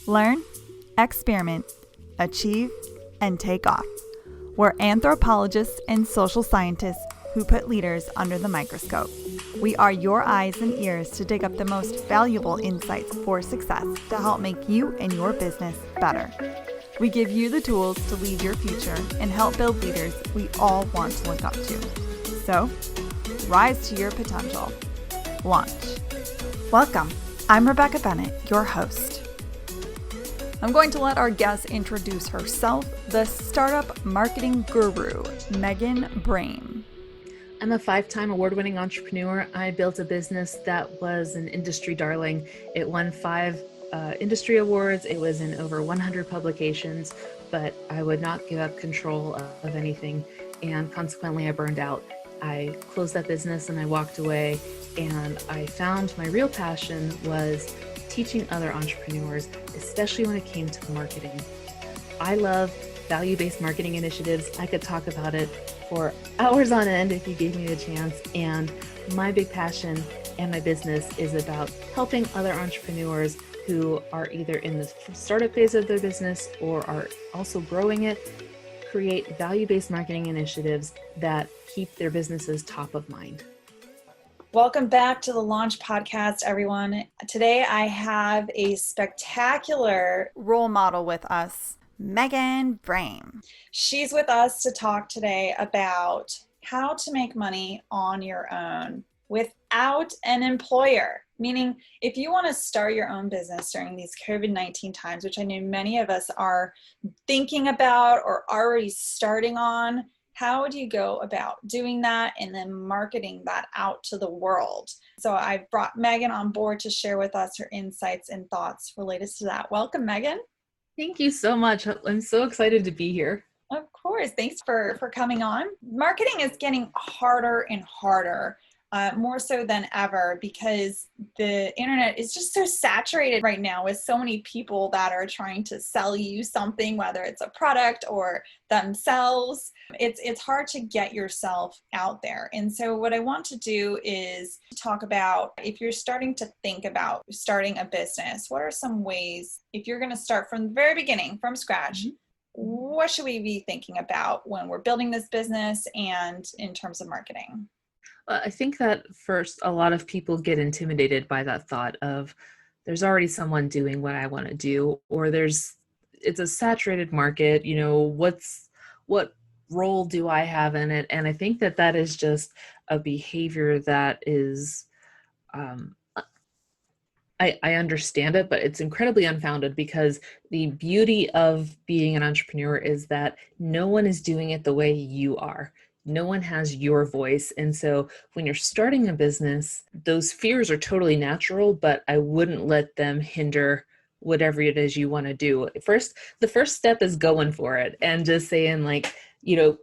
Learn, experiment, achieve, and take off. We're anthropologists and social scientists who put leaders under the microscope. We are your eyes and ears to dig up the most valuable insights for success to help make you and your business better. We give you the tools to lead your future and help build leaders we all want to look up to. So, rise to your potential. Launch. Welcome. I'm Rebecca Bennett, your host. I'm going to let our guest introduce herself, the startup marketing guru, Megan Brame. I'm a 5-time award-winning entrepreneur. I built a business that was an industry darling. It won 5 industry awards. It was in over 100 publications, but I would not give up control of anything. And consequently, I burned out. I closed that business and I walked away, and I found my real passion was teaching other entrepreneurs, especially when it came to marketing. I love value-based marketing initiatives. I could talk about it for hours on end if you gave me the chance. And my big passion and my business is about helping other entrepreneurs who are either in the startup phase of their business or are also growing it, create value-based marketing initiatives that keep their businesses top of mind. Welcome back to the Launch Podcast, everyone. Today I have a spectacular role model with us, Megan Brame. She's with us to talk today about how to make money on your own without an employer. Meaning, if you want to start your own business during these COVID-19 times, which I know many of us are thinking about or already starting on, how would you go about doing that and then marketing that out to the world? So I brought Megan on board to share with us her insights and thoughts related to that. Welcome, Megan. Thank you so much. I'm so excited to be here. Of course. Thanks for coming on. Marketing is getting harder and harder. More so than ever, because the internet is just so saturated right now with so many people that are trying to sell you something, whether it's a product or themselves. It's hard to get yourself out there. And so what I want to do is talk about, if you're starting to think about starting a business, what are some ways, if you're going to start from the very beginning, from scratch, what should we be thinking about when we're building this business and in terms of marketing? I think that first, a lot of people get intimidated by that thought of there's already someone doing what I want to do, or it's a saturated market, what role do I have in it? And I think that is just a behavior that is, I understand it, but it's incredibly unfounded, because the beauty of being an entrepreneur is that no one is doing it the way you are. No one has your voice. And so when you're starting a business, those fears are totally natural, but I wouldn't let them hinder whatever it is you want to do. The first step is going for it and just saying,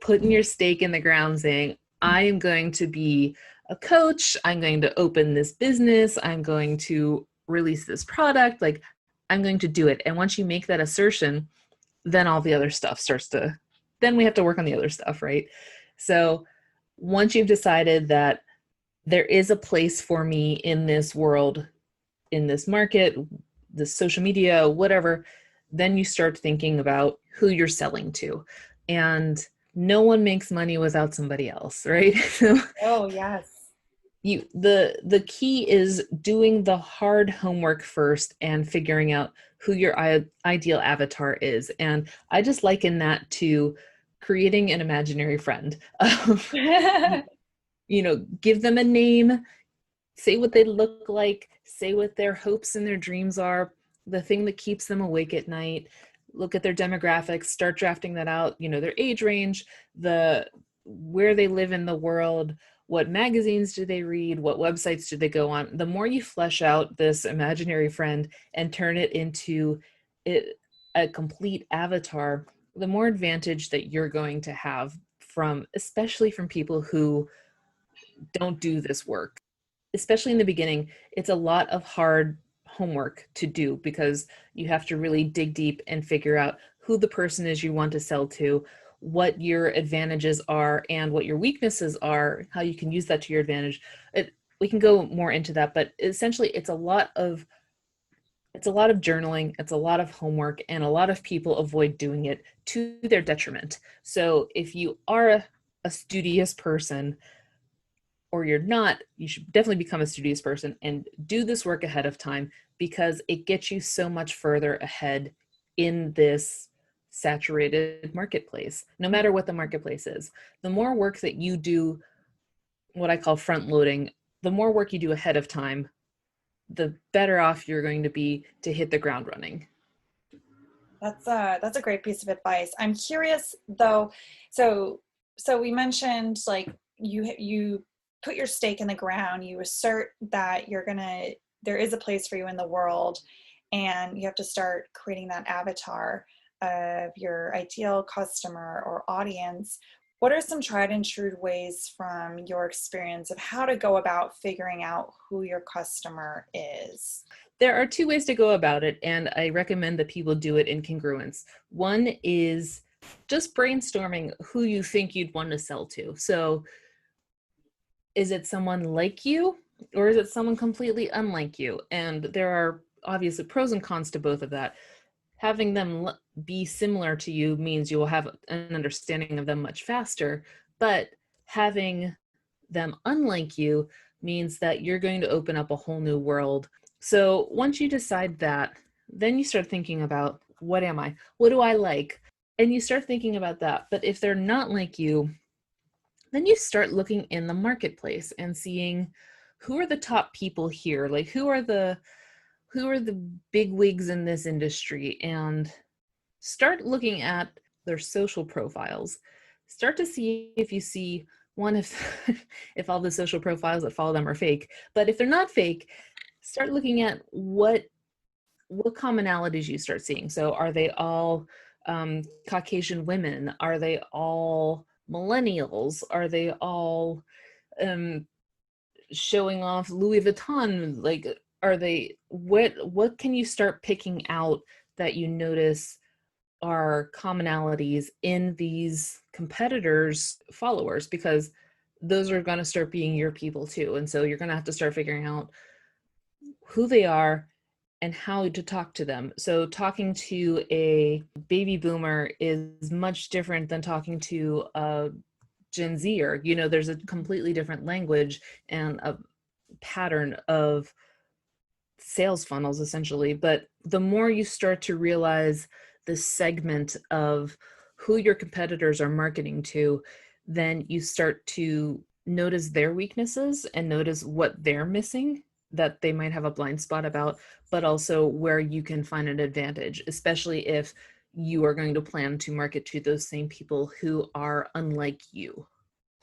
putting your stake in the ground, saying, I am going to be a coach. I'm going to open this business. I'm going to release this product. I'm going to do it. And once you make that assertion, then all the other stuff then we have to work on the other stuff, right? So once you've decided that there is a place for me in this world, in this market, the social media, whatever, then you start thinking about who you're selling to. And no one makes money without somebody else, right? Oh, yes. The key is doing the hard homework first and figuring out who your ideal avatar is. And I just liken that to creating an imaginary friend. Give them a name, say what they look like, say what their hopes and their dreams are, the thing that keeps them awake at night, look at their demographics, start drafting that out, their age range, where they live in the world, what magazines do they read, what websites do they go on. The more you flesh out this imaginary friend and turn it into a complete avatar, the more advantage that you're going to have especially from people who don't do this work. Especially in the beginning, it's a lot of hard homework to do, because you have to really dig deep and figure out who the person is you want to sell to, what your advantages are and what your weaknesses are, how you can use that to your advantage. We can go more into that, but essentially it's a lot of It's a lot of journaling, it's a lot of homework, and a lot of people avoid doing it to their detriment. So if you are a studious person, or you're not, you should definitely become a studious person and do this work ahead of time, because it gets you so much further ahead in this saturated marketplace, no matter what the marketplace is. The more work that you do, what I call front loading, the more work you do ahead of time, the better off you're going to be to hit the ground running. That's a great piece of advice. I'm curious though. So we mentioned like you put your stake in the ground, you assert that there is a place for you in the world, and you have to start creating that avatar of your ideal customer or audience. What are some tried and true ways from your experience of how to go about figuring out who your customer is? There are two ways to go about it, and I recommend that people do it in congruence. One is just brainstorming who you think you'd want to sell to. So is it someone like you, or is it someone completely unlike you? And there are obviously pros and cons to both of that. Having them be similar to you means you will have an understanding of them much faster, but having them unlike you means that you're going to open up a whole new world. So once you decide that, then you start thinking about, what am I? What do I like? And you start thinking about that. But if they're not like you, then you start looking in the marketplace and seeing who are the top people here, like who are the big wigs in this industry, and start looking at their social profiles. Start to see if you see one, if all the social profiles that follow them are fake. But if they're not fake, start looking at what commonalities you start seeing. So are they all Caucasian women? Are they all millennials? Are they all showing off Louis Vuitton? Like, are they, what can you start picking out that you notice are commonalities in these competitors' followers? Because those are going to start being your people too. And so you're going to have to start figuring out who they are and how to talk to them. So talking to a baby boomer is much different than talking to a Gen Zer. You know, there's a completely different language and a pattern of sales funnels essentially. But the more you start to realize the segment of who your competitors are marketing to, then you start to notice their weaknesses and notice what they're missing that they might have a blind spot about, but also where you can find an advantage, especially if you are going to plan to market to those same people who are unlike you.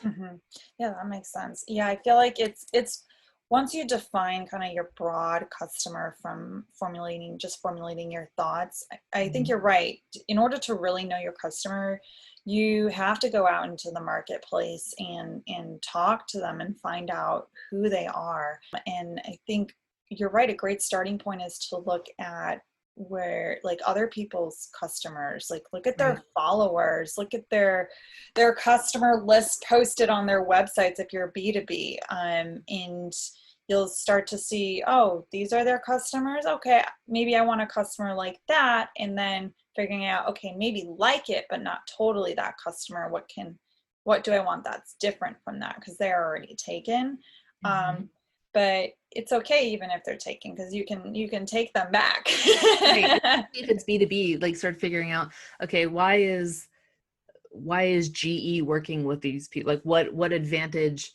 Mm-hmm. Yeah, that makes sense. Yeah, I feel like it's once you define kind of your broad customer from formulating your thoughts, I think you're right. In order to really know your customer, you have to go out into the marketplace and talk to them and find out who they are. And I think you're right. A great starting point is to look at where like other people's customers, like look at their followers, look at their customer list posted on their websites if you're B2B, and you'll start to see, oh, these are their customers. Okay, maybe I want a customer like that. And then figuring out, okay, maybe like it, but not totally that customer. What do I want that's different from that? Because they're already taken. But it's okay even if they're taken, because you can take them back. Right. If it's B2B, like start figuring out, okay, why is GE working with these people? Like what advantage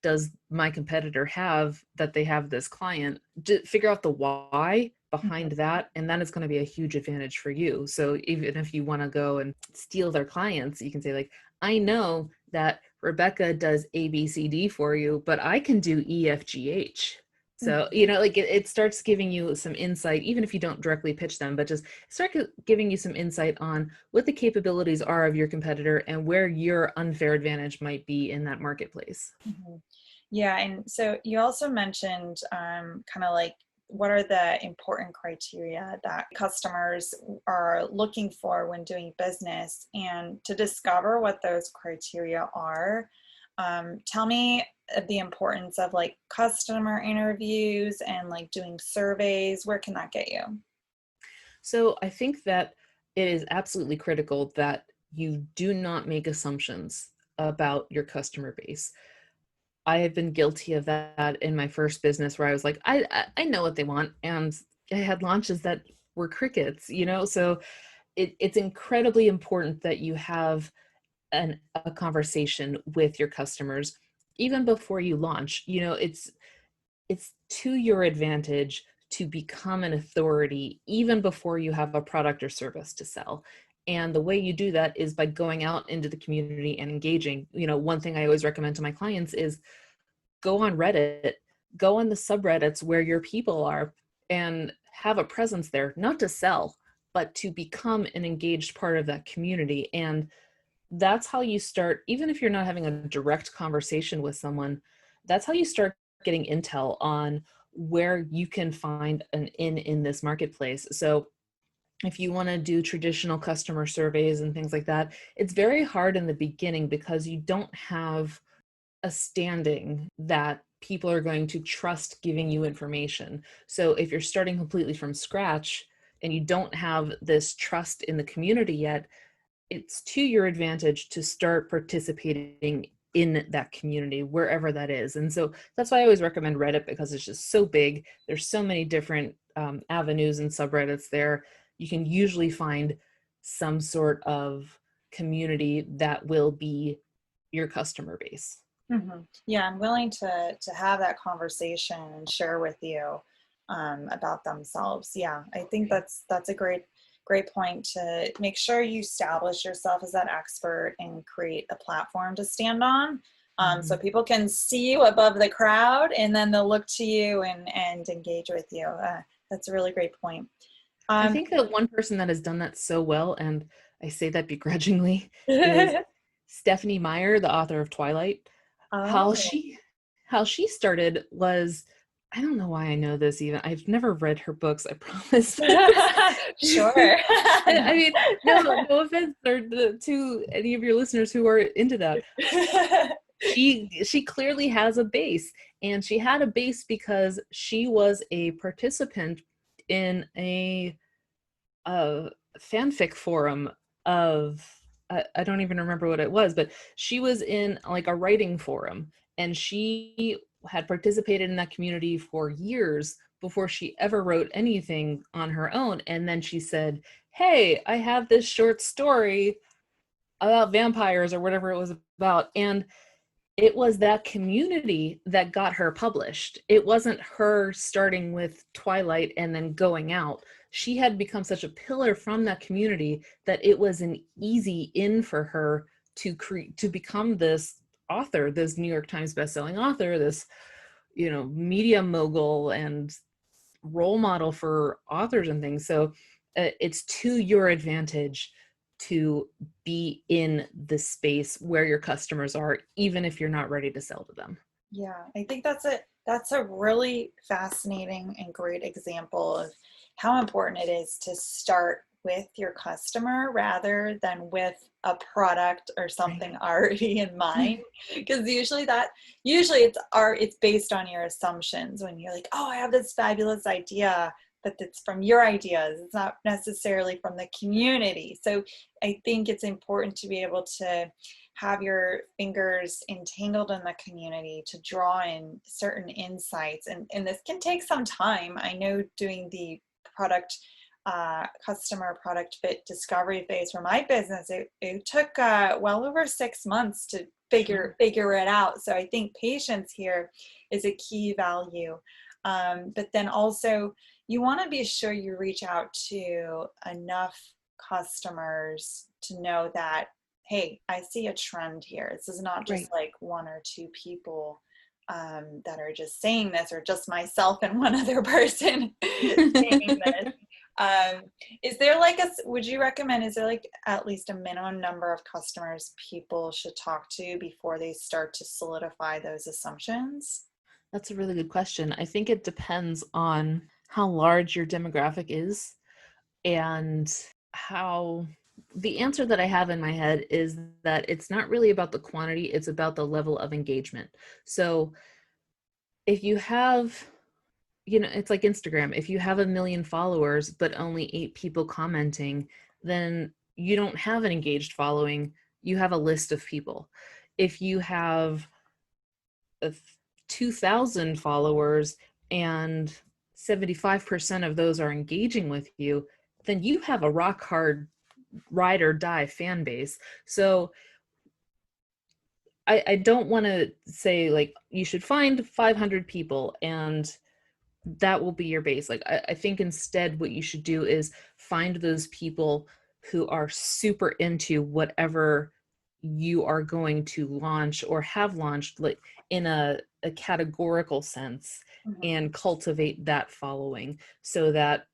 does my competitor have that they have this client? Just figure out the why behind that, and then it's going to be a huge advantage for you. So even if you want to go and steal their clients, you can say like, I know that Rebecca does ABCD for you, but I can do EFGH. So, you know, like it starts giving you some insight, even if you don't directly pitch them, but just start giving you some insight on what the capabilities are of your competitor and where your unfair advantage might be in that marketplace. Yeah. And so you also mentioned kind of like, what are the important criteria that customers are looking for when doing business? And to discover what those criteria are, tell me the importance of like customer interviews and like doing surveys. Where can that get you? So I think that it is absolutely critical that you do not make assumptions about your customer base. I have been guilty of that in my first business where I was like, I know what they want. And I had launches that were crickets, So it's incredibly important that you have a conversation with your customers even before you launch. It's to your advantage to become an authority even before you have a product or service to sell. And the way you do that is by going out into the community and engaging. One thing I always recommend to my clients is go on Reddit, go on the subreddits where your people are, and have a presence there, not to sell, but to become an engaged part of that community. And that's how you start, even if you're not having a direct conversation with someone, that's how you start getting intel on where you can find an in this marketplace. So if you want to do traditional customer surveys and things like that, it's very hard in the beginning because you don't have a standing that people are going to trust giving you information. So if you're starting completely from scratch and you don't have this trust in the community yet, it's to your advantage to start participating in that community, wherever that is. And so that's why I always recommend Reddit, because it's just so big. There's so many different avenues and subreddits there. You can usually find some sort of community that will be your customer base. Mm-hmm. Yeah, I'm willing to have that conversation and share with you about themselves. Yeah, I think that's a great point to make sure you establish yourself as that expert and create a platform to stand on, so people can see you above the crowd, and then they'll look to you and engage with you. That's a really great point. I think that one person that has done that so well, and I say that begrudgingly, is Stephenie Meyer, the author of Twilight. How she started was, I don't know why I know this even. I've never read her books, I promise. Sure. I mean, no offense to any of your listeners who are into that. She clearly has a base, and she had a base because she was a participant in a fanfic forum of, I don't even remember what it was, but she was in like a writing forum, and she had participated in that community for years before she ever wrote anything on her own. And then she said, hey, I have this short story about vampires or whatever it was about. And it was that community that got her published. It wasn't her starting with Twilight and then going out. She had become such a pillar from that community that it was an easy in for her to become this author, this New York Times bestselling author, this, media mogul and role model for authors and things. So it's to your advantage to be in the space where your customers are, even if you're not ready to sell to them. Yeah, I think that's a really fascinating and great example of how important it is to start with your customer rather than with a product or something already in mind, because usually it's based on your assumptions. When you're like, oh, I have this fabulous idea, but it's from your ideas, it's not necessarily from the community. So I think it's important to be able to have your fingers entangled in the community to draw in certain insights, and this can take some time. I know doing the customer product fit discovery phase for my business, it took well over 6 months to figure it out. So I think patience here is a key value. But then also you want to be sure you reach out to enough customers to know that, hey, I see a trend here. This is not just like one or two people that are just saying this, or just myself and one other person saying this. Would you recommend, is there like at least a minimum number of customers people should talk to before they start to solidify those assumptions? That's a really good question. I think it depends on how large your demographic is, and how the answer that I have in my head is that it's not really about the quantity, it's about the level of engagement. So if you have it's like Instagram. If you have 1 million followers, but only 8 people commenting, then you don't have an engaged following. You have a list of people. If you have 2,000 followers and 75% of those are engaging with you, then you have a rock hard ride or die fan base. So I don't want to say like you should find 500 people and that will be your base. Like I think instead what you should do is find those people who are super into whatever you are going to launch or have launched, like in a categorical sense, and cultivate that following so that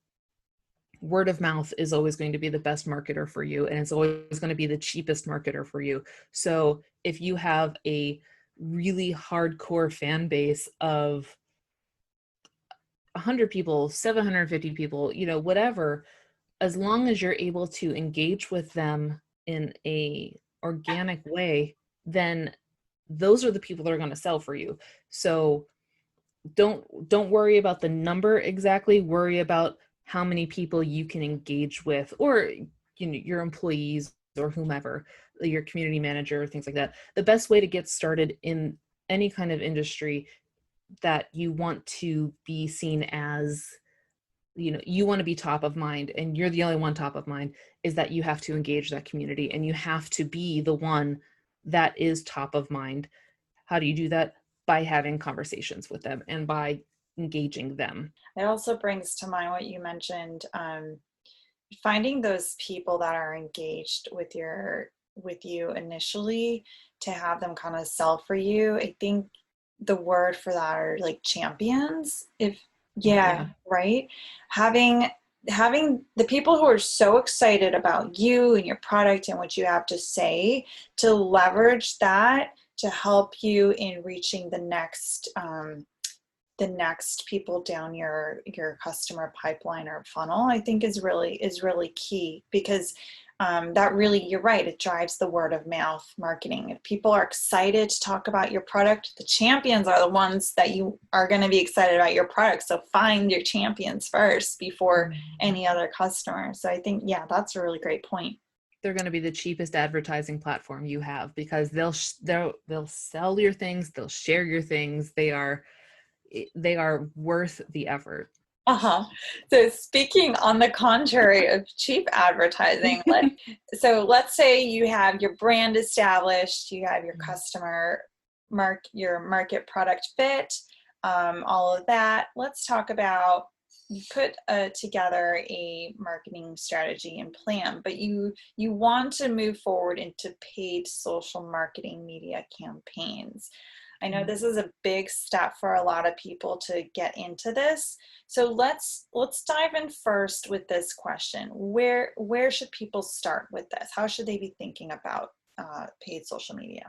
word of mouth is always going to be the best marketer for you, and it's always going to be the cheapest marketer for you. So if you have a really hardcore fan base of 100 people, 750 people, whatever, as long as you're able to engage with them in a organic way, then those are the people that are going to sell for you. So don't worry about the number exactly, worry about how many people you can engage with, or your employees or whomever, your community manager, things like that. The best way to get started in any kind of industry that you want to be seen as, you want to be top of mind and you're the only one top of mind, is that you have to engage that community and you have to be the one that is top of mind. How do you do that? By having conversations with them and by engaging them. It also brings to mind what you mentioned, finding those people that are engaged with you initially to have them kind of sell for you. I think the word for that are like champions. Right. Having the people who are so excited about you and your product and what you have to say, to leverage that to help you in reaching the next people down your customer pipeline or funnel, I think is really key, because that really, you're right, it drives the word of mouth marketing. If people are excited to talk about your product, the champions are the ones that you are going to be excited about your product. So find your champions first before any other customer. So I think, that's a really great point. They're going to be the cheapest advertising platform you have, because they'll sell your things, they'll share your things. They are worth the effort. So speaking on the contrary of cheap advertising, let's say you have your brand established, you have your customer your market product fit, all of that. Let's talk about, you put together a marketing strategy and plan, but you want to move forward into paid social marketing media campaigns. I know this is a big step for a lot of people to get into this. So let's dive in first with this question. Where should people start with this? How should they be thinking about paid social media?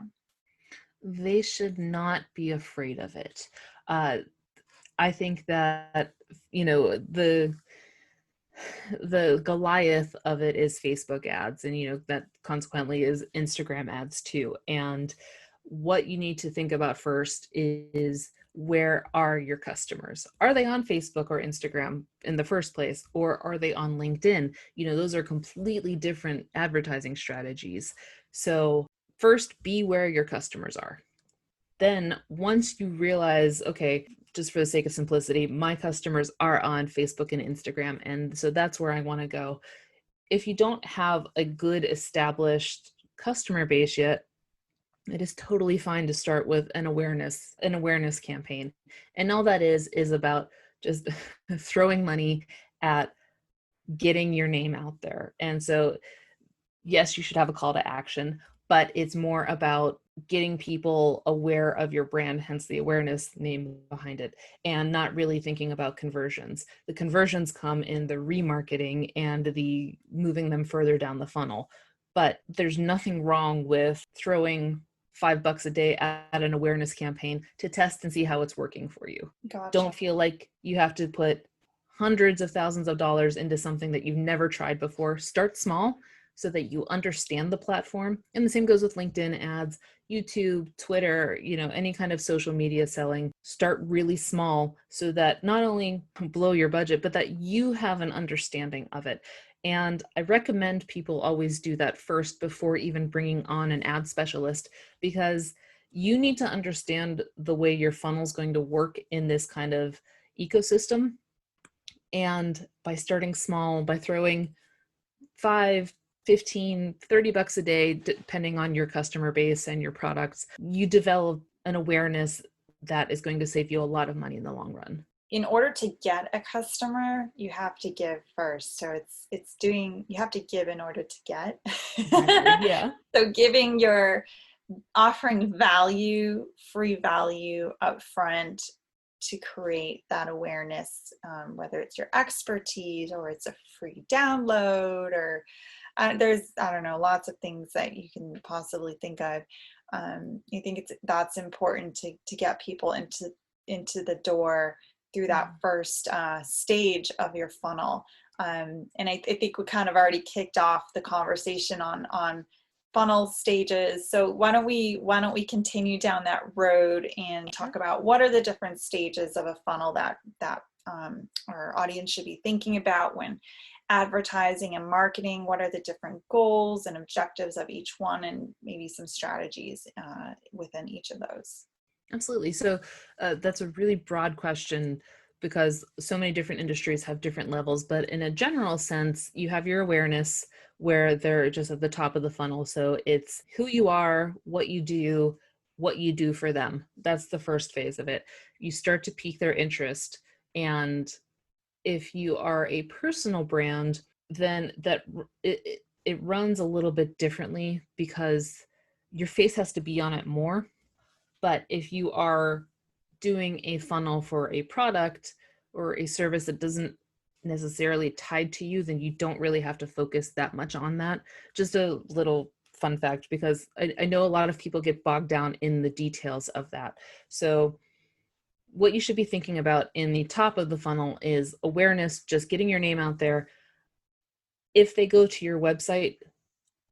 They should not be afraid of it. I think that, the Goliath of it is Facebook ads, and, that consequently is Instagram ads too. And what you need to think about first is, where are your customers? Are they on Facebook or Instagram in the first place, or are they on LinkedIn? Those are completely different advertising strategies. So first, be where your customers are. Then once you realize, okay, just for the sake of simplicity, my customers are on Facebook and Instagram, and so that's where I want to go. If you don't have a good established customer base yet, it is totally fine to start with an awareness campaign. And all that is about just throwing money at getting your name out there. And so, yes, you should have a call to action, but it's more about getting people aware of your brand, hence the awareness name behind it, and not really thinking about conversions. The conversions come in the remarketing and the moving them further down the funnel. But there's nothing wrong with throwing $5 a day at an awareness campaign to test and see how it's working for you. Gotcha. Don't feel like you have to put hundreds of thousands of dollars into something that you've never tried before. Start small, so that you understand the platform. And the same goes with LinkedIn ads, YouTube, Twitter, any kind of social media selling. Start really small so that not only blow your budget, but that you have an understanding of it. And I recommend people always do that first before even bringing on an ad specialist, because you need to understand the way your funnel is going to work in this kind of ecosystem. And by starting small, by throwing 5, 15, $30 a day, depending on your customer base and your products, you develop an awareness that is going to save you a lot of money in the long run. In order to get a customer, you have to give first. So you have to give in order to get. Exactly. Yeah. So offering value, free value up front to create that awareness, whether it's your expertise or it's a free download, or there's, I don't know, lots of things that you can possibly think of. I think that's important to get people into the door through that first stage of your funnel. And I think we kind of already kicked off the conversation on funnel stages. So why don't we continue down that road and talk about what are the different stages of a funnel that our audience should be thinking about when advertising and marketing. What are the different goals and objectives of each one, and maybe some strategies within each of those? Absolutely. So that's a really broad question, because so many different industries have different levels. But in a general sense, you have your awareness, where they're just at the top of the funnel. So it's who you are, what you do for them. That's the first phase of it. You start to pique their interest. And if you are a personal brand, then it runs a little bit differently, because your face has to be on it more. But if you are doing a funnel for a product or a service that doesn't necessarily tied to you, then you don't really have to focus that much on that. Just a little fun fact, because I know a lot of people get bogged down in the details of that. So what you should be thinking about in the top of the funnel is awareness, just getting your name out there. If they go to your website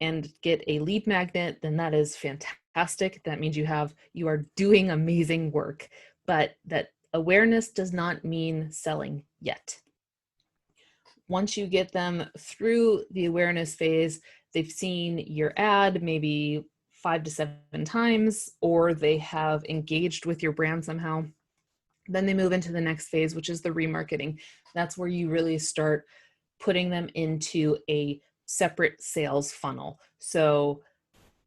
and get a lead magnet, then that is fantastic. That means you are doing amazing work. But that awareness does not mean selling yet. Once you get them through the awareness phase, they've seen your ad maybe 5 to 7 times, or they have engaged with your brand somehow. Then they move into the next phase, which is the remarketing. That's where you really start putting them into a separate sales funnel. So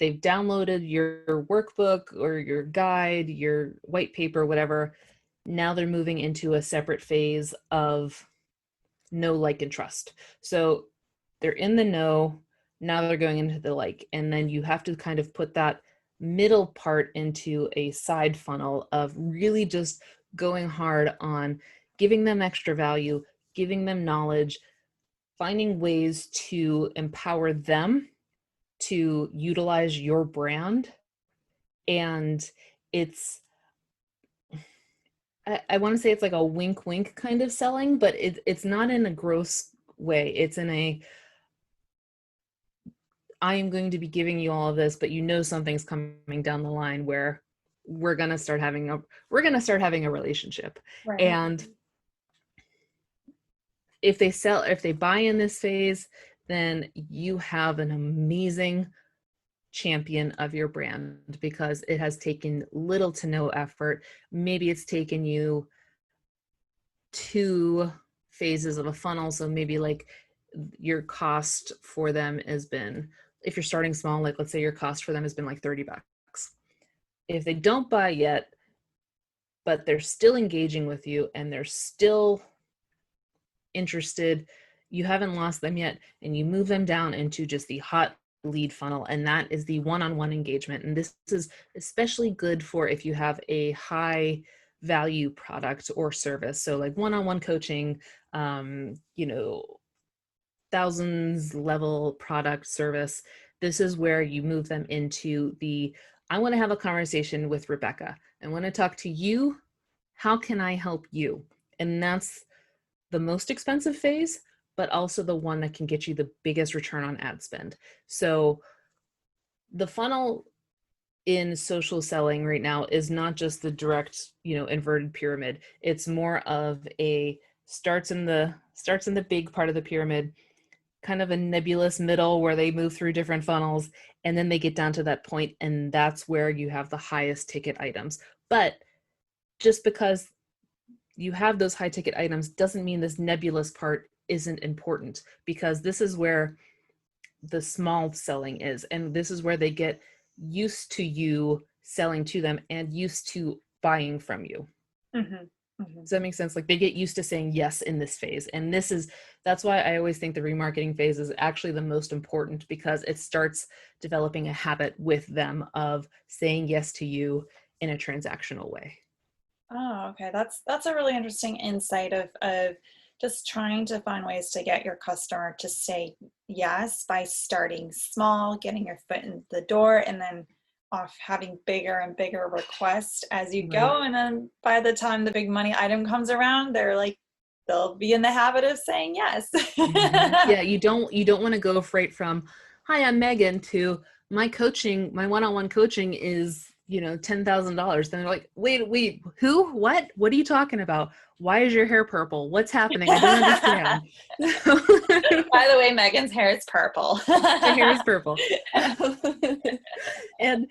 they've downloaded your workbook or your guide, your white paper, whatever. Now they're moving into a separate phase of know, like, and trust. So they're in the know, now they're going into the like, and then you have to kind of put that middle part into a side funnel of really just going hard on giving them extra value, giving them knowledge, finding ways to empower them to utilize your brand. And I want to say it's like a wink wink kind of selling, but it's not in a gross way. It's in a, I am going to be giving you all of this, but something's coming down the line where we're going to start having a relationship. Right. And if they buy in this phase, then you have an amazing champion of your brand, because it has taken little to no effort. Maybe it's taken you 2 phases of a funnel. So maybe like your cost for them has been, if you're starting small, like let's say your cost for them has been like $30. If they don't buy yet, but they're still engaging with you and they're still interested, you haven't lost them yet, and you move them down into just the hot lead funnel, and that is the one-on-one engagement. And this is especially good for if you have a high value product or service. So like one-on-one coaching, thousands level product service. This is where you move them into I want to have a conversation with Rebecca. I want to talk to you. How can I help you? And that's the most expensive phase, but also the one that can get you the biggest return on ad spend. So the funnel in social selling right now is not just the direct, inverted pyramid. It's more of a starts in the big part of the pyramid, kind of a nebulous middle where they move through different funnels, and then they get down to that point, and that's where you have the highest ticket items. But just because you have those high ticket items doesn't mean this nebulous part isn't important, because this is where the small selling is, and this is where they get used to you selling to them and used to buying from you. Does that make sense? Like, they get used to saying yes in this phase. And that's why I always think the remarketing phase is actually the most important, because it starts developing a habit with them of saying yes to you in a transactional way. Oh, okay. That's a really interesting insight of just trying to find ways to get your customer to say yes by starting small, getting your foot in the door, and then off having bigger and bigger requests as you go. And then by the time the big money item comes around, they'll be in the habit of saying yes. Yeah, you don't want to go straight from, "Hi, I'm Megan," to my one-on-one coaching is, $10,000. Then they're like, wait, who? What are you talking about? Why is your hair purple? What's happening? I don't understand. By the way, Megan's hair is purple. My hair is purple. And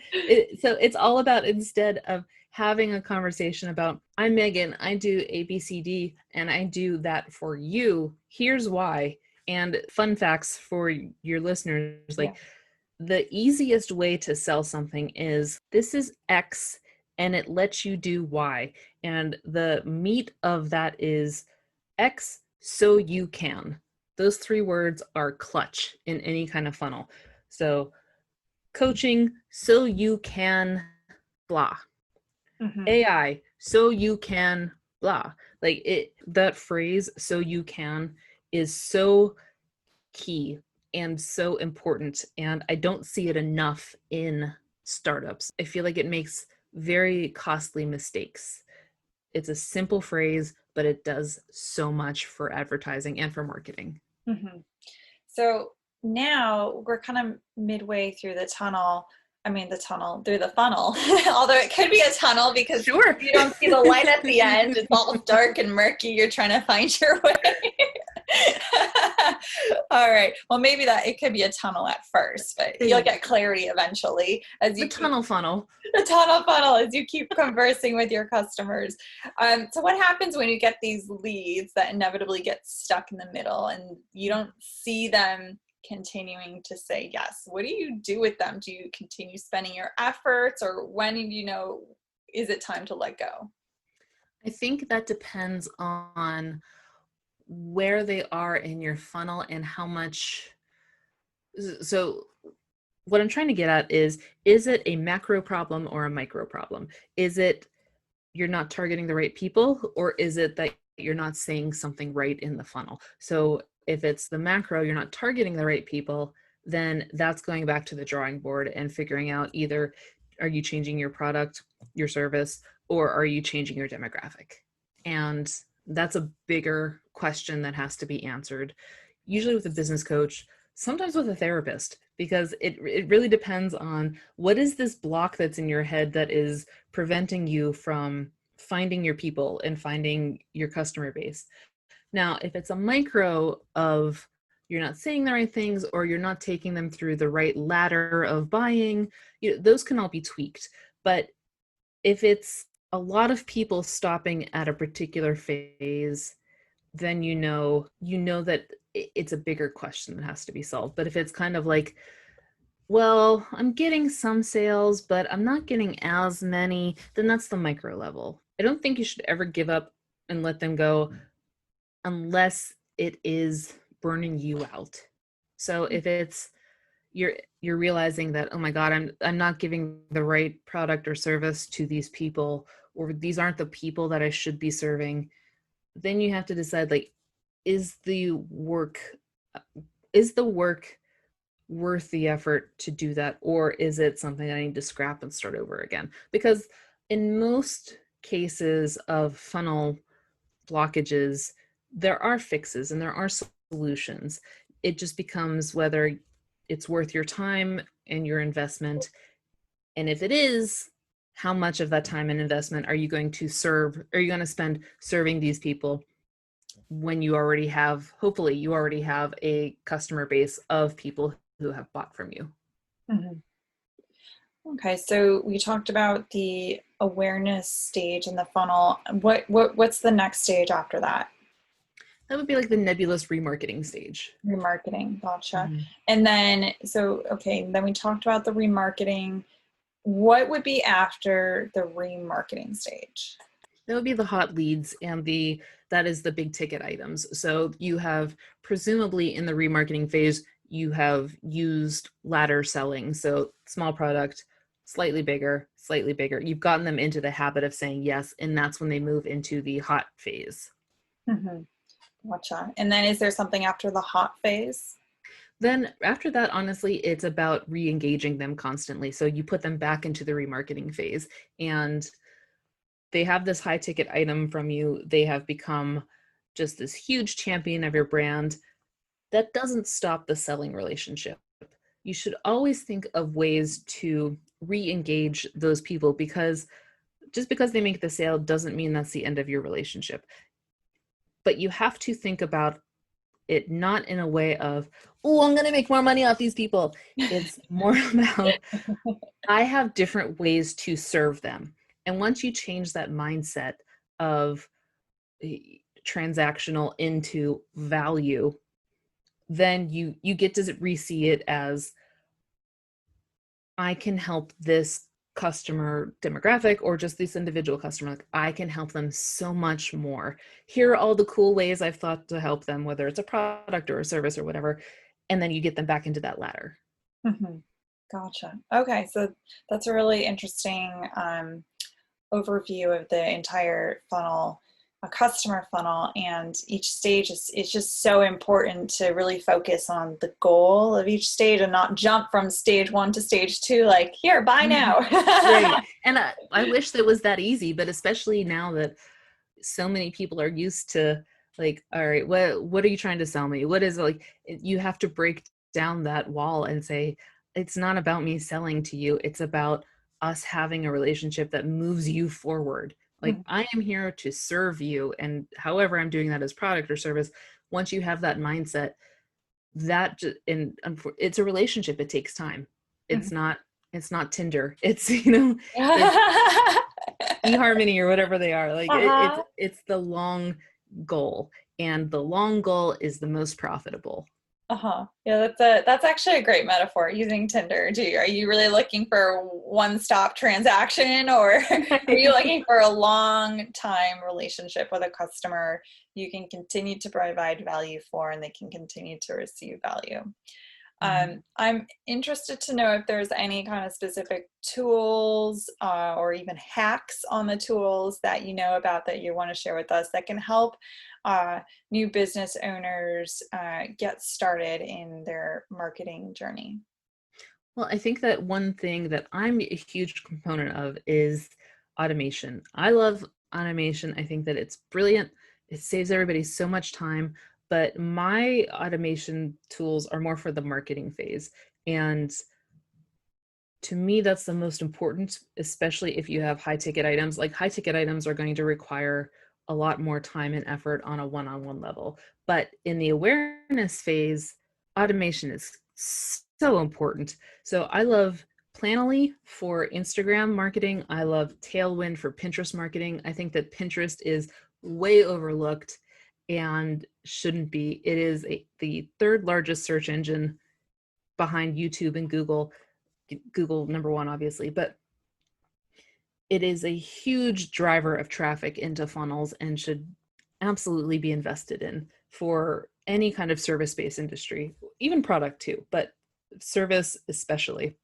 so it's all about, instead of having a conversation about, "I'm Megan, I do ABCD, and I do that for you. Here's why." And fun facts for your listeners, like, the easiest way to sell something is, this is X and it lets you do Y. And the meat of that is X so you can. Those 3 words are clutch in any kind of funnel. So coaching so you can blah. AI so you can blah. Like, that phrase, "so you can," is so key and so important, and I don't see it enough in startups. I feel like it makes very costly mistakes. It's a simple phrase, but it does so much for advertising and for marketing. So now we're kind of midway through the tunnel. Through the funnel, although it could be a tunnel, because you don't see the light at the end. It's all dark and murky. You're trying to find your way. All right. Well, maybe it could be a tunnel at first, but you'll get clarity eventually as you tunnel funnel. The tunnel funnel, as you keep conversing with your customers. So what happens when you get these leads that inevitably get stuck in the middle and you don't see them continuing to say yes? What do you do with them? Do you continue spending your efforts, or when is it time to let go? I think that depends on where they are in your funnel and how much. So what I'm trying to get at is it a macro problem or a micro problem? Is it you're not targeting the right people, or is it that you're not saying something right in the funnel? So if it's the macro, you're not targeting the right people, then that's going back to the drawing board and figuring out, either are you changing your product, your service, or are you changing your demographic? And that's a bigger question that has to be answered, usually with a business coach, sometimes with a therapist, because it really depends on what is this block that's in your head that is preventing you from finding your people and finding your customer base. Now, if it's a micro of you're not saying the right things, or you're not taking them through the right ladder of buying, those can all be tweaked. But if it's a lot of people stopping at a particular phase, then you know that it's a bigger question that has to be solved. But if it's kind of like, well, I'm getting some sales, but I'm not getting as many, then that's the micro level. I don't think you should ever give up and let them go unless it is burning you out. So if it's you're realizing that, oh my God, I'm not giving the right product or service to these people, or these aren't the people that I should be serving, then you have to decide, like, is the work worth the effort to do that, or is it something I need to scrap and start over again? Because in most cases of funnel blockages, there are fixes and there are solutions. It just becomes whether it's worth your time and your investment. And if it is, how much of that time and investment are you going to spend serving these people when you already have, hopefully you already have a customer base of people who have bought from you. Mhm. Okay, so we talked about the awareness stage in the funnel. What's the next stage after that? That would be like the nebulous remarketing stage. Remarketing, gotcha. Mm-hmm. And then, then we talked about the remarketing. What would be after the remarketing stage? That would be the hot leads, and that is the big ticket items. So you have, presumably in the remarketing phase, you have used ladder selling. So small product, slightly bigger, slightly bigger. You've gotten them into the habit of saying yes, and that's when they move into the hot phase. Mm-hmm. Gotcha. And then is there something after the hot phase? Then after that, honestly, it's about re-engaging them constantly. So you put them back into the remarketing phase, and they have this high ticket item from you. They have become just this huge champion of your brand. That doesn't stop the selling relationship. You should always think of ways to re-engage those people, because just because they make the sale doesn't mean that's the end of your relationship. But you have to think about it not in a way of, oh, I'm going to make more money off these people. It's more about, I have different ways to serve them. And once you change that mindset of transactional into value, then you get to re-see it as, I can help this customer demographic or just this individual customer. Like, I can help them so much more. Here are all the cool ways I've thought to help them, whether it's a product or a service or whatever. And then you get them back into that ladder. Mm-hmm. Gotcha. Okay, so that's a really interesting overview of the entire funnel, a customer funnel, and each stage is just so important to really focus on the goal of each stage and not jump from stage 1 to stage 2 like, here, buy now. Right. And I wish that was that easy, but especially now that so many people are used to, like, all right, what are you trying to sell me? What is it? Like, you have to break down that wall and say, it's not about me selling to you. It's about us having a relationship that moves you forward. Like, I am here to serve you. And however I'm doing that as product or service, once you have that mindset, it's a relationship. It takes time. It's not Tinder. It's, it's eHarmony or whatever they are. Like, it's the long goal, and the long goal is the most profitable. Yeah, that's actually a great metaphor, using Tinder. Are you really looking for one-stop transaction, or are you looking for a long time relationship with a customer you can continue to provide value for, and they can continue to receive value? I'm interested to know if there's any kind of specific tools or even hacks on the tools that you know about that you want to share with us that can help new business owners get started in their marketing journey. Well, I think that one thing that I'm a huge component of is automation. I love automation. I think that it's brilliant. It saves everybody so much time. But my automation tools are more for the marketing phase. And to me, that's the most important, especially if you have high ticket items. Like, high ticket items are going to require a lot more time and effort on a one-on-one level. But in the awareness phase, automation is so important. So I love Planoly for Instagram marketing. I love Tailwind for Pinterest marketing. I think that Pinterest is way overlooked and shouldn't be. It is the third largest search engine behind YouTube and Google. Google number one, obviously, but it is a huge driver of traffic into funnels and should absolutely be invested in for any kind of service-based industry, even product too, but service especially.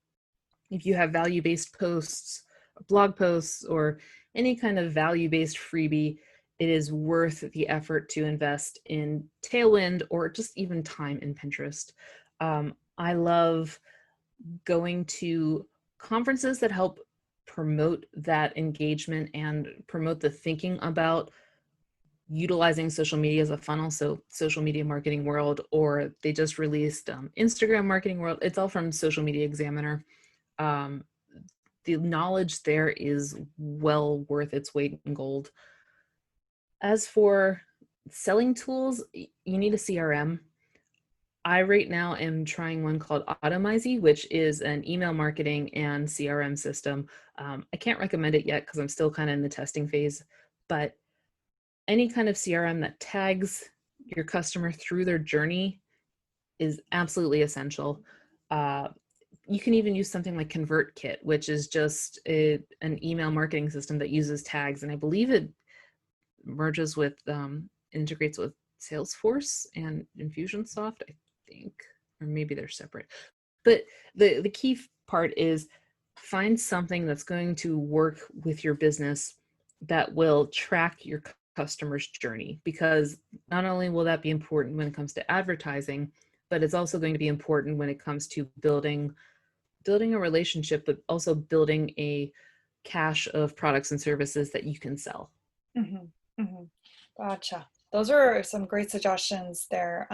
If you have value-based posts, blog posts, or any kind of value-based freebie, it is worth the effort to invest in Tailwind or just even time in Pinterest. I love going to conferences that help promote that engagement and promote the thinking about utilizing social media as a funnel. So Social Media Marketing World, or they just released Instagram Marketing World. It's all from Social Media Examiner. The knowledge there is well worth its weight in gold. As for selling tools, you need a CRM. I right now am trying one called Automizy, which is an email marketing and CRM system. I can't recommend it yet because I'm still kind of in the testing phase, but any kind of CRM that tags your customer through their journey is absolutely essential. You can even use something like ConvertKit, which is just an email marketing system that uses tags, and I believe it merges with, integrates with Salesforce and Infusionsoft, I think, or maybe they're separate. But the key part is find something that's going to work with your business that will track your customer's journey, because not only will that be important when it comes to advertising, but it's also going to be important when it comes to building a relationship, but also building a cache of products and services that you can sell. Mm-hmm. Mm-hmm. Gotcha. Those are some great suggestions there.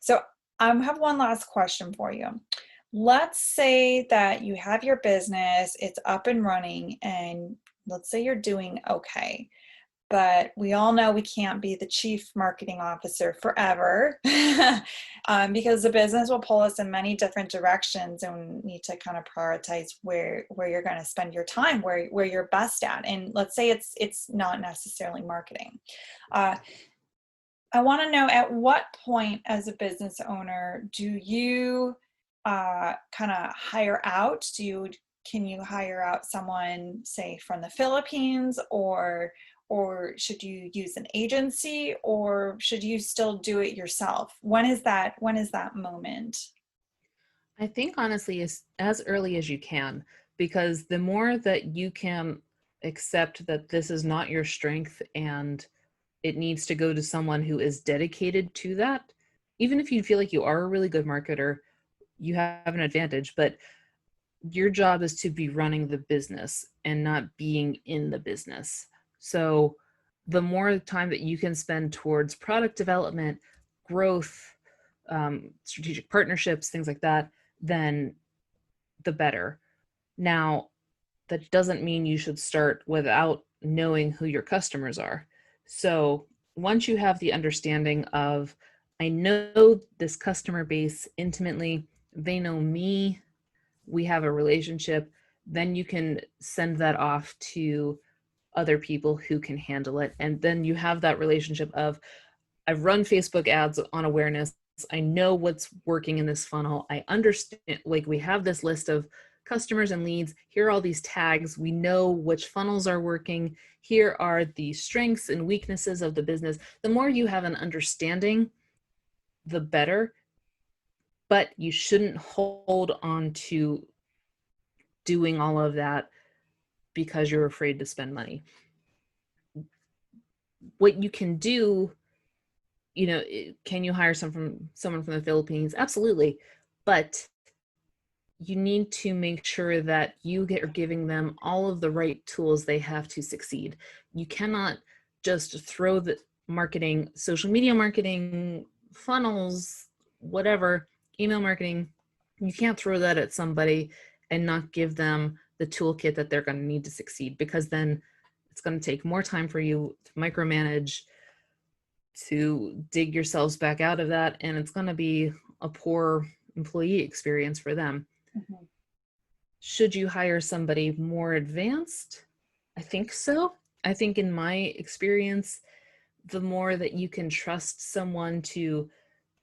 So I have one last question for you. Let's say that you have your business, it's up and running, and let's say you're doing okay. But we all know we can't be the chief marketing officer forever because the business will pull us in many different directions, and we need to kind of prioritize where you're going to spend your time, where you're best at. And let's say it's not necessarily marketing. I want to know, at what point as a business owner do you kind of hire out? Can you hire out someone, say, from the Philippines, or should you use an agency, or should you still do it yourself? When is that moment? I think honestly is as early as you can, because the more that you can accept that this is not your strength and it needs to go to someone who is dedicated to that, even if you feel like you are a really good marketer, you have an advantage, but your job is to be running the business and not being in the business. So the more time that you can spend towards product development, growth, strategic partnerships, things like that, then the better. Now, that doesn't mean you should start without knowing who your customers are. So once you have the understanding of, I know this customer base intimately, they know me, we have a relationship, then you can send that off to other people who can handle it. And then you have that relationship of, I've run Facebook ads on awareness. I know what's working in this funnel. I understand, like, we have this list of customers and leads. Here are all these tags. We know which funnels are working. Here are the strengths and weaknesses of the business. The more you have an understanding, the better. But you shouldn't hold on to doing all of that because you're afraid to spend money. What you can do, can you hire someone from the Philippines? Absolutely. But you need to make sure that you are giving them all of the right tools they have to succeed. You cannot just throw the marketing, social media marketing, funnels, whatever, email marketing. You can't throw that at somebody and not give them the toolkit that they're going to need to succeed, because then it's going to take more time for you to micromanage, to dig yourselves back out of that, and it's going to be a poor employee experience for them. Mm-hmm. Should you hire somebody more advanced? I think so. I think in my experience, the more that you can trust someone to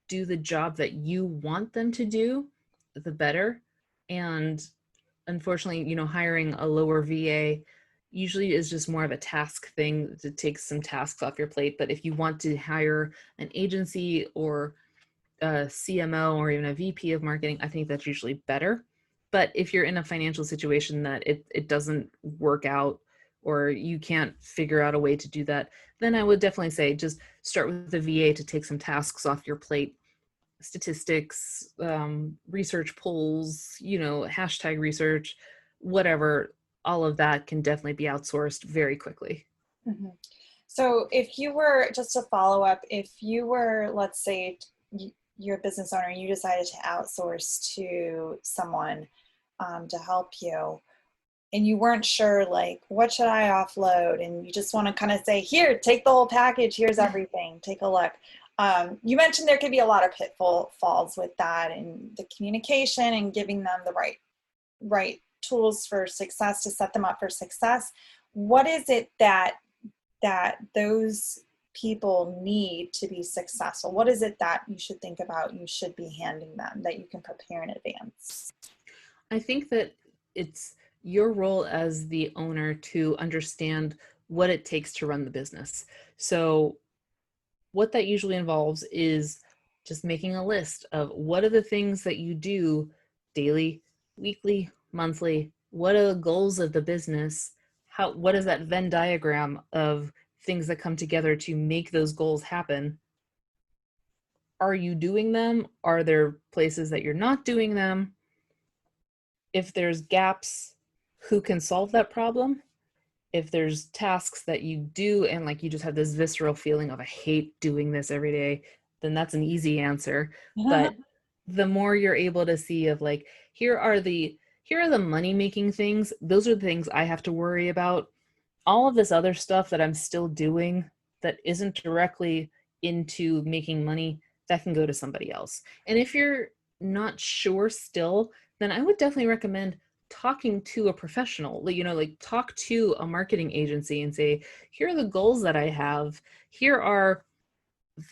do the job that you want them to do, the better. And unfortunately, hiring a lower VA usually is just more of a task thing to take some tasks off your plate. But if you want to hire an agency or a CMO or even a VP of marketing, I think that's usually better. But if you're in a financial situation that it doesn't work out, or you can't figure out a way to do that, then I would definitely say just start with the VA to take some tasks off your plate. Statistics, research polls, hashtag research, whatever, all of that can definitely be outsourced very quickly. Mm-hmm. So if you were, just to follow up, if you were, let's say you're a business owner and you decided to outsource to someone to help you, and you weren't sure, like, what should I offload? And you just want to kind of say, here, take the whole package. Here's everything. Take a look. You mentioned there could be a lot of pitfalls with that, and the communication and giving them the right tools for success to set them up for success. What is it that those people need to be successful? What is it that you should think about, you should be handing them, that you can prepare in advance? I think that it's your role as the owner to understand what it takes to run the business. So what that usually involves is just making a list of what are the things that you do daily, weekly, monthly, what are the goals of the business, what is that Venn diagram of things that come together to make those goals happen. Are you doing them? Are there places that you're not doing them? If there's gaps, who can solve that problem? If there's tasks that you do and like you just have this visceral feeling of I hate doing this every day, then that's an easy answer. But the more you're able to see of like, here are the money making things, those are the things I have to worry about. All of this other stuff that I'm still doing that isn't directly into making money, that can go to somebody else. And if you're not sure still, then I would definitely recommend talking to a professional, like talk to a marketing agency and say, here are the goals that I have. Here are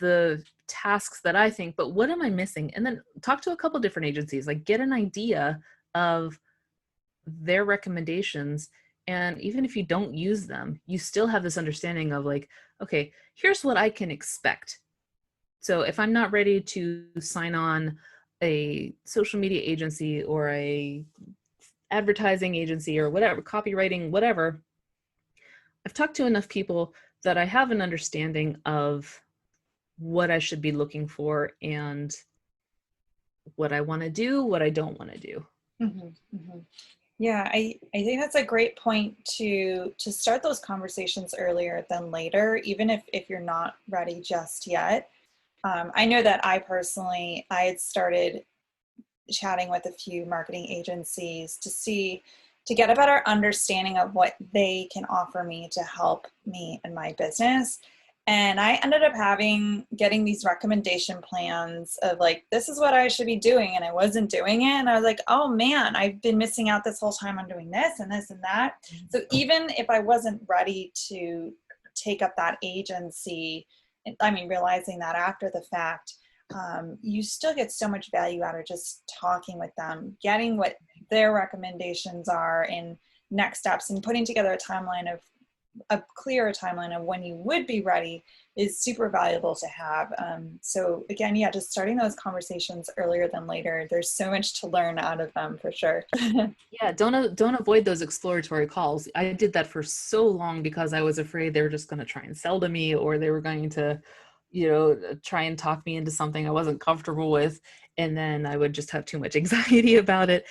the tasks that I think, but what am I missing? And then talk to a couple different agencies, like get an idea of their recommendations. And even if you don't use them, you still have this understanding of like, okay, here's what I can expect. So if I'm not ready to sign on a social media agency or a advertising agency or whatever, copywriting, whatever, I've talked to enough people that I have an understanding of what I should be looking for and what I want to do, what I don't want to do. Mm-hmm, mm-hmm. Yeah, I think that's a great point to start those conversations earlier than later, even if you're not ready just yet. I know that I had started chatting with a few marketing agencies to get a better understanding of what they can offer me to help me in my business. And I ended up getting these recommendation plans of like, this is what I should be doing. And I wasn't doing it. And I was like, oh man, I've been missing out this whole time on doing this and this and that. So even if I wasn't ready to take up that agency, realizing that after the fact, you still get so much value out of just talking with them, getting what their recommendations are and next steps, and putting together a clearer timeline of when you would be ready is super valuable to have. So again, yeah, just starting those conversations earlier than later. There's so much to learn out of them for sure. Yeah, don't avoid those exploratory calls. I did that for so long because I was afraid they were just going to try and sell to me, or they were going to, try and talk me into something I wasn't comfortable with. And then I would just have too much anxiety about it.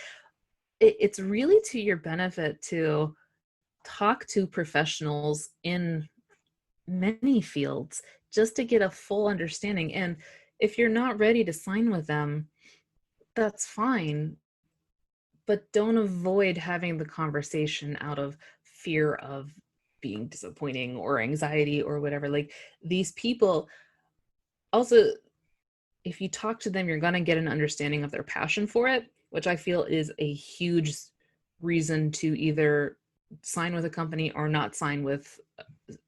It's really to your benefit to talk to professionals in many fields just to get a full understanding. And if you're not ready to sign with them, that's fine. But don't avoid having the conversation out of fear of being disappointing or anxiety or whatever. Like these people, also, if you talk to them, you're going to get an understanding of their passion for it, which I feel is a huge reason to either sign with a company or not sign with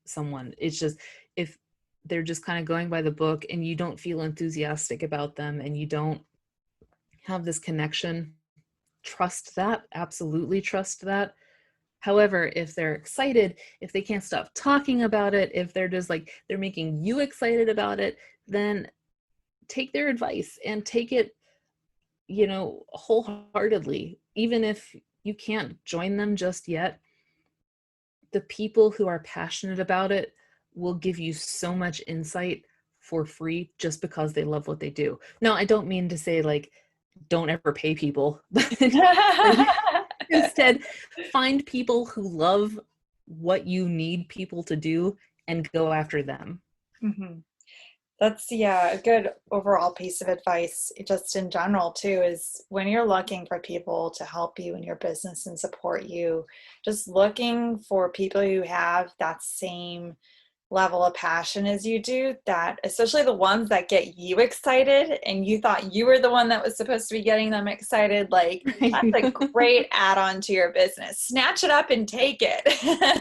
someone. It's just, if they're just kind of going by the book and you don't feel enthusiastic about them and you don't have this connection, trust that, absolutely trust that. However, if they're excited, if they can't stop talking about it, if they're just like, they're making you excited about it, then take their advice and take it, wholeheartedly. Even if you can't join them just yet, the people who are passionate about it will give you so much insight for free just because they love what they do. Now, I don't mean to say like, don't ever pay people, but instead find people who love what you need people to do and go after them. Mm-hmm. That's, yeah, a good overall piece of advice, just in general, too, is when you're looking for people to help you in your business and support you, just looking for people who have that same level of passion as you do, that especially the ones that get you excited and you thought you were the one that was supposed to be getting them excited, like that's a great add-on to your business. Snatch it up and take it.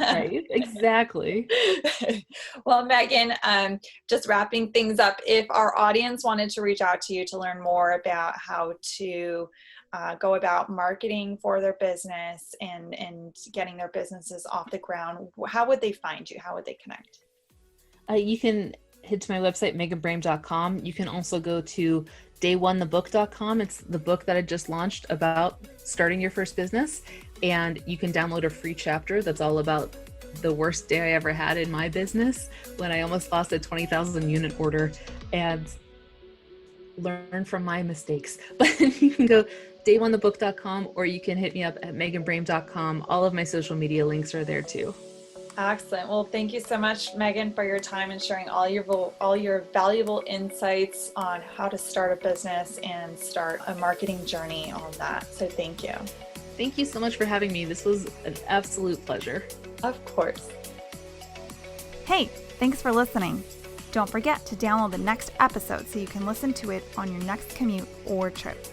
Right, exactly. Well, Megan, just wrapping things up, if our audience wanted to reach out to you to learn more about how to go about marketing for their business and getting their businesses off the ground, how would they find you? How would they connect? You can head to my website, meganbrame.com. You can also go to dayoneTheBook.com. It's the book that I just launched about starting your first business. And you can download a free chapter that's all about the worst day I ever had in my business when I almost lost a 20,000 unit order, and learn from my mistakes. But you can go dayoneTheBook.com, or you can hit me up at meganbrame.com. All of my social media links are there too. Excellent. Well, thank you so much, Megan, for your time and sharing all your valuable insights on how to start a business and start a marketing journey on that. So thank you. Thank you so much for having me. This was an absolute pleasure. Of course. Hey, thanks for listening. Don't forget to download the next episode so you can listen to it on your next commute or trip.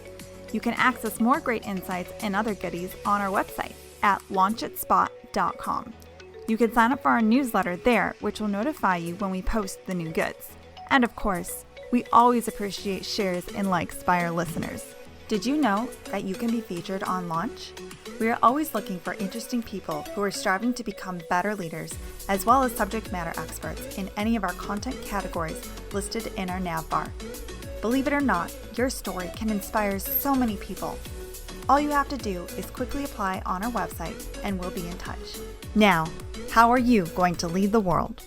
You can access more great insights and other goodies on our website at launchitspot.com. You can sign up for our newsletter there, which will notify you when we post the new goods. And of course, we always appreciate shares and likes by our listeners. Did you know that you can be featured on Launch? We are always looking for interesting people who are striving to become better leaders, as well as subject matter experts in any of our content categories listed in our nav bar. Believe it or not, your story can inspire so many people. All you have to do is quickly apply on our website and we'll be in touch. Now, how are you going to lead the world?